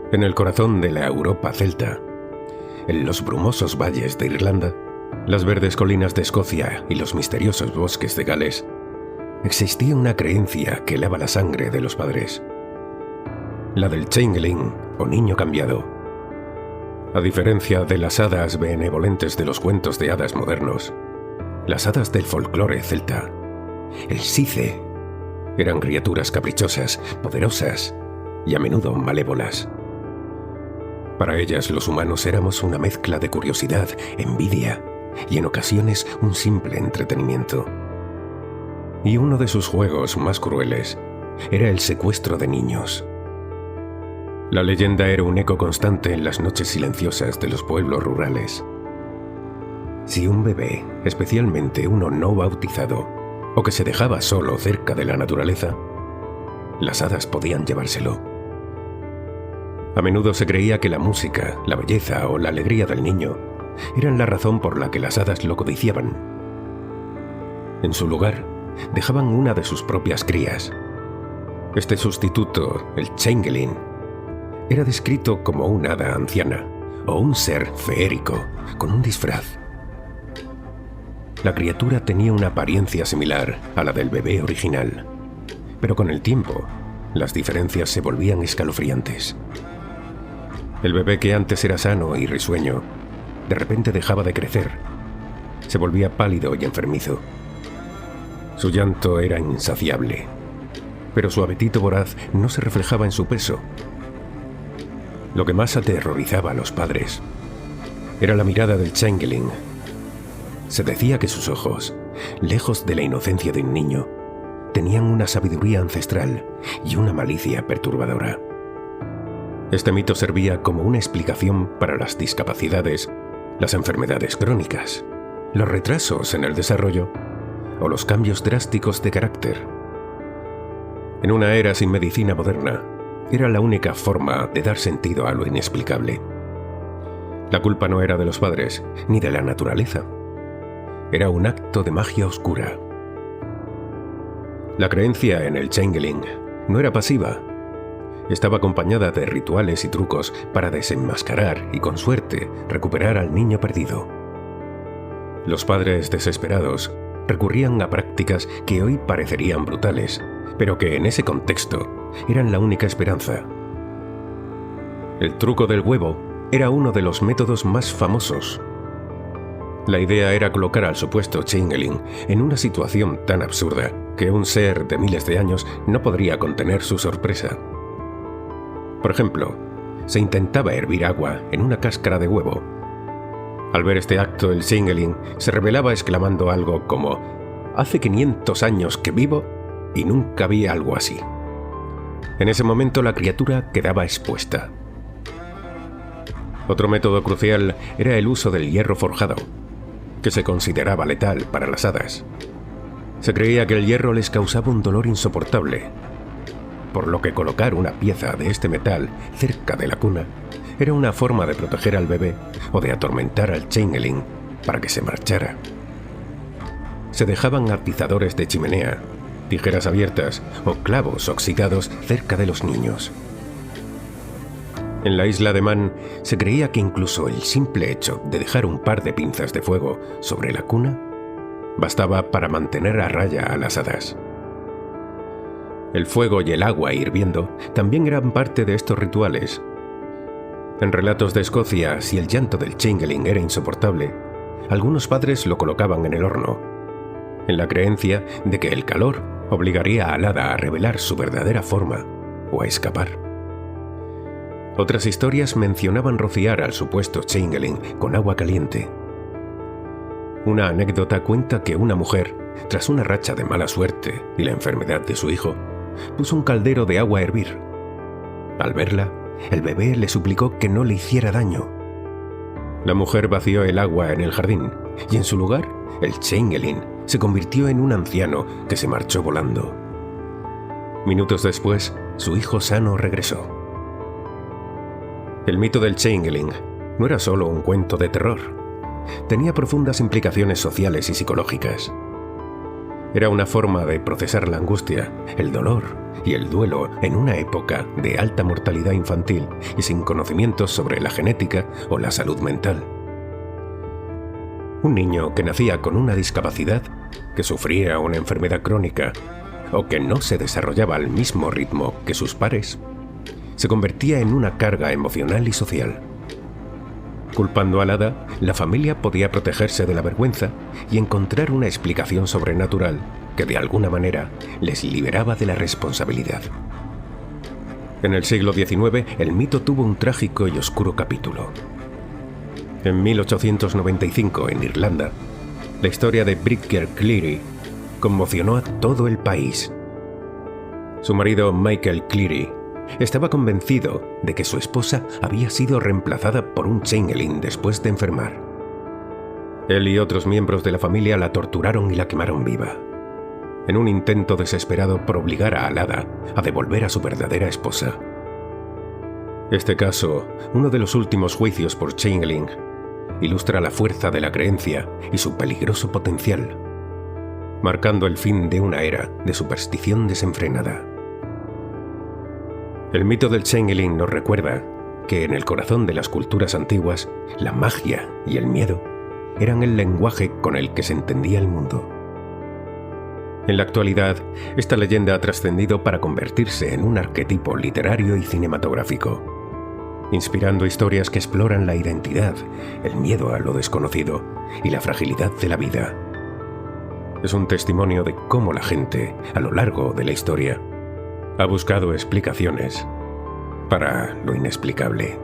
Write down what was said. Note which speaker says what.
Speaker 1: En el corazón de la Europa celta, en los brumosos valles de Irlanda, las verdes colinas de Escocia y los misteriosos bosques de Gales, existía una creencia que helaba la sangre de los padres. La del changeling, o niño cambiado. A diferencia de las hadas benevolentes de los cuentos de hadas modernos, las hadas del folclore celta, el Sice, eran criaturas caprichosas, poderosas y a menudo malévolas. Para ellas los humanos éramos una mezcla de curiosidad, envidia y en ocasiones un simple entretenimiento. Y uno de sus juegos más crueles era el secuestro de niños. La leyenda era un eco constante en las noches silenciosas de los pueblos rurales. Si un bebé, especialmente uno no bautizado, o que se dejaba solo cerca de la naturaleza, las hadas podían llevárselo. A menudo se creía que la música, la belleza o la alegría del niño eran la razón por la que las hadas lo codiciaban. En su lugar, dejaban una de sus propias crías. Este sustituto, el changeling, era descrito como un hada anciana o un ser feérico con un disfraz. La criatura tenía una apariencia similar a la del bebé original, pero con el tiempo, las diferencias se volvían escalofriantes. El bebé que antes era sano y risueño, de repente dejaba de crecer. Se volvía pálido y enfermizo. Su llanto era insaciable, pero su apetito voraz no se reflejaba en su peso. Lo que más aterrorizaba a los padres era la mirada del changeling. Se decía que sus ojos, lejos de la inocencia de un niño, tenían una sabiduría ancestral y una malicia perturbadora. Este mito servía como una explicación para las discapacidades, las enfermedades crónicas, los retrasos en el desarrollo o los cambios drásticos de carácter. En una era sin medicina moderna, era la única forma de dar sentido a lo inexplicable. La culpa no era de los padres ni de la naturaleza. Era un acto de magia oscura. La creencia en el changeling no era pasiva. Estaba acompañada de rituales y trucos para desenmascarar y, con suerte, recuperar al niño perdido. Los padres desesperados recurrían a prácticas que hoy parecerían brutales, pero que en ese contexto eran la única esperanza. El truco del huevo era uno de los métodos más famosos. La idea era colocar al supuesto changeling en una situación tan absurda que un ser de miles de años no podría contener su sorpresa. Por ejemplo, se intentaba hervir agua en una cáscara de huevo. Al ver este acto, el changeling se revelaba exclamando algo como: «Hace 500 años que vivo y nunca vi algo así». En ese momento la criatura quedaba expuesta. Otro método crucial era el uso del hierro forjado, que se consideraba letal para las hadas. Se creía que el hierro les causaba un dolor insoportable, por lo que colocar una pieza de este metal cerca de la cuna era una forma de proteger al bebé o de atormentar al changeling para que se marchara. Se dejaban atizadores de chimenea, tijeras abiertas o clavos oxidados cerca de los niños. En la isla de Man se creía que incluso el simple hecho de dejar un par de pinzas de fuego sobre la cuna bastaba para mantener a raya a las hadas. El fuego y el agua hirviendo también eran parte de estos rituales. En relatos de Escocia, si el llanto del changeling era insoportable, algunos padres lo colocaban en el horno, en la creencia de que el calor obligaría al hada a revelar su verdadera forma o a escapar. Otras historias mencionaban rociar al supuesto changeling con agua caliente. Una anécdota cuenta que una mujer, tras una racha de mala suerte y la enfermedad de su hijo, puso un caldero de agua a hervir. Al verla, el bebé le suplicó que no le hiciera daño. La mujer vació el agua en el jardín y en su lugar, el changeling se convirtió en un anciano que se marchó volando. Minutos después, su hijo sano regresó. El mito del changeling no era solo un cuento de terror. Tenía profundas implicaciones sociales y psicológicas. Era una forma de procesar la angustia, el dolor y el duelo en una época de alta mortalidad infantil y sin conocimientos sobre la genética o la salud mental. Un niño que nacía con una discapacidad, que sufría una enfermedad crónica o que no se desarrollaba al mismo ritmo que sus pares, se convertía en una carga emocional y social. Culpando al hada, la familia podía protegerse de la vergüenza y encontrar una explicación sobrenatural que de alguna manera les liberaba de la responsabilidad. En el siglo XIX, el mito tuvo un trágico y oscuro capítulo. En 1895, en Irlanda, la historia de Bridger Cleary conmocionó a todo el país. Su marido, Michael Cleary, estaba convencido de que su esposa había sido reemplazada por un changeling después de enfermar. Él y otros miembros de la familia la torturaron y la quemaron viva, en un intento desesperado por obligar a Alada a devolver a su verdadera esposa. Este caso, uno de los últimos juicios por changeling, ilustra la fuerza de la creencia y su peligroso potencial, marcando el fin de una era de superstición desenfrenada. El mito del changeling nos recuerda que en el corazón de las culturas antiguas, la magia y el miedo eran el lenguaje con el que se entendía el mundo. En la actualidad, esta leyenda ha trascendido para convertirse en un arquetipo literario y cinematográfico, inspirando historias que exploran la identidad, el miedo a lo desconocido y la fragilidad de la vida. Es un testimonio de cómo la gente, a lo largo de la historia, ha buscado explicaciones para lo inexplicable.